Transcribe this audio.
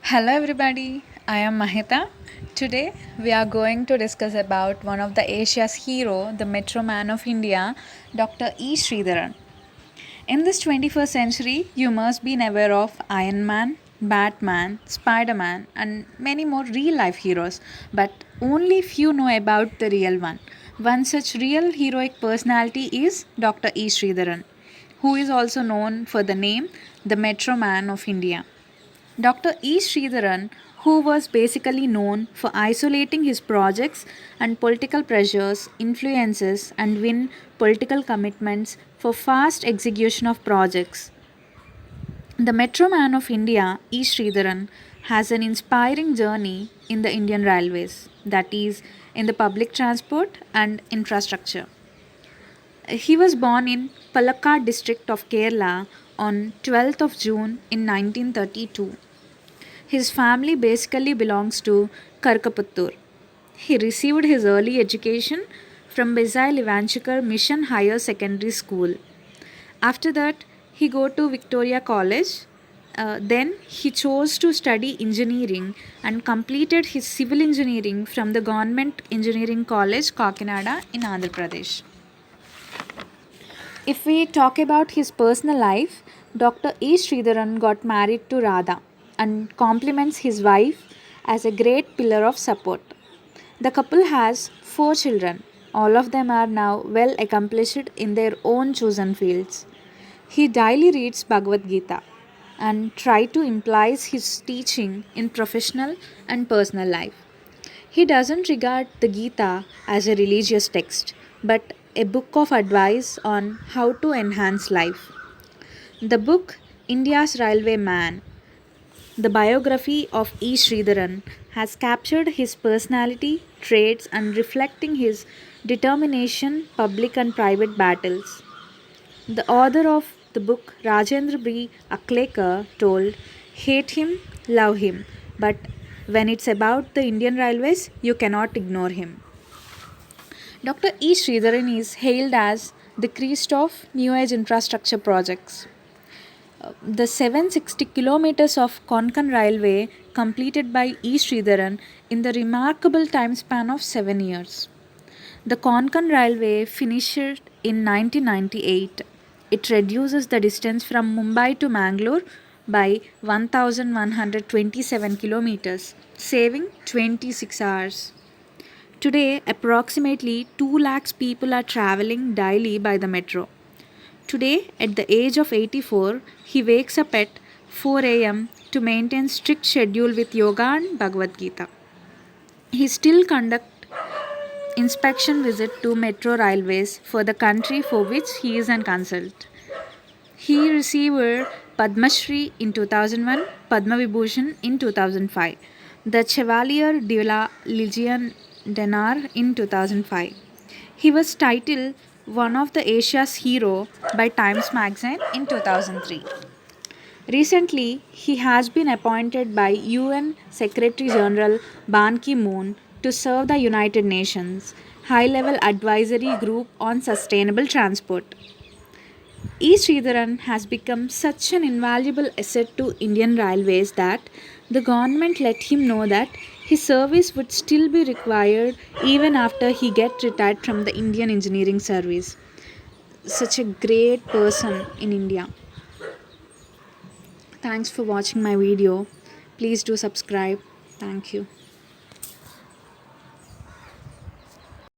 Hello everybody, I am Mahita. Today we are going to discuss about one of the Asia's hero, the Metro Man of India, Dr. E. Sridharan. In this 21st century, you must be aware of Iron Man, Batman, Spider-Man and many more real life heroes, but only few know about the real one. One such real heroic personality is Dr. E. Sridharan, who is also known for the name the Metro Man of India. Dr. E. Sridharan, who was basically known for isolating his projects and political pressures, influences, and win political commitments for fast execution of projects. The Metro Man of India, E. Sridharan, has an inspiring journey in the Indian Railways, that is, in the public transport and infrastructure. He was born in Palakkad district of Kerala on 12th of June in 1932. His family basically belongs to Karkaputtur. He received his early education from Bezail Ivanchikar Mission Higher Secondary School. After that, he go to Victoria College. Then he chose to study engineering and completed his civil engineering from the Government Engineering College, Kakinada in Andhra Pradesh. If we talk about his personal life, Dr. E. Sridharan got married to Radha and compliments his wife as a great pillar of support. The couple has four children. All of them are now well accomplished in their own chosen fields. He daily reads Bhagavad Gita and try to imply his teaching in professional and personal life. He doesn't regard the Gita as a religious text, but a book of advice on how to enhance life. The book India's Railway Man, the biography of E. Sridharan, has captured his personality, traits, and reflecting his determination, public and private battles. The author of the book, Rajendra B. Aklekar, told, hate him, love him, but when it's about the Indian Railways, you cannot ignore him. Dr. E. Sridharan is hailed as the Christ of New Age infrastructure projects. The 760 kilometers of Konkan Railway completed by E. Sridharan in the remarkable time span of 7 years. The Konkan Railway finished in 1998. It reduces the distance from Mumbai to Mangalore by 1127 kilometers, saving 26 hours. Today, approximately 2 lakhs people are traveling daily by the metro. Today, at the age of 84, he wakes up at 4 am to maintain strict schedule with yoga and Bhagavad Gita. He still conducts inspection visit to metro railways for the country for which he is an consult. He received Padma Shri in 2001, Padma Vibhushan in 2005, the Chevalier de la Legion d'Honneur in 2005. He was titled one of the Asia's hero by Times Magazine in 2003. Recently, he has been appointed by UN Secretary General Ban Ki moon to serve the United Nations High Level Advisory Group on Sustainable Transport. E. Sridharan has become such an invaluable asset to Indian Railways that the government let him know that his service would still be required even after he get retired from the Indian Engineering Service. Such a great person in India. Thanks for watching my video. Please do subscribe. Thank you.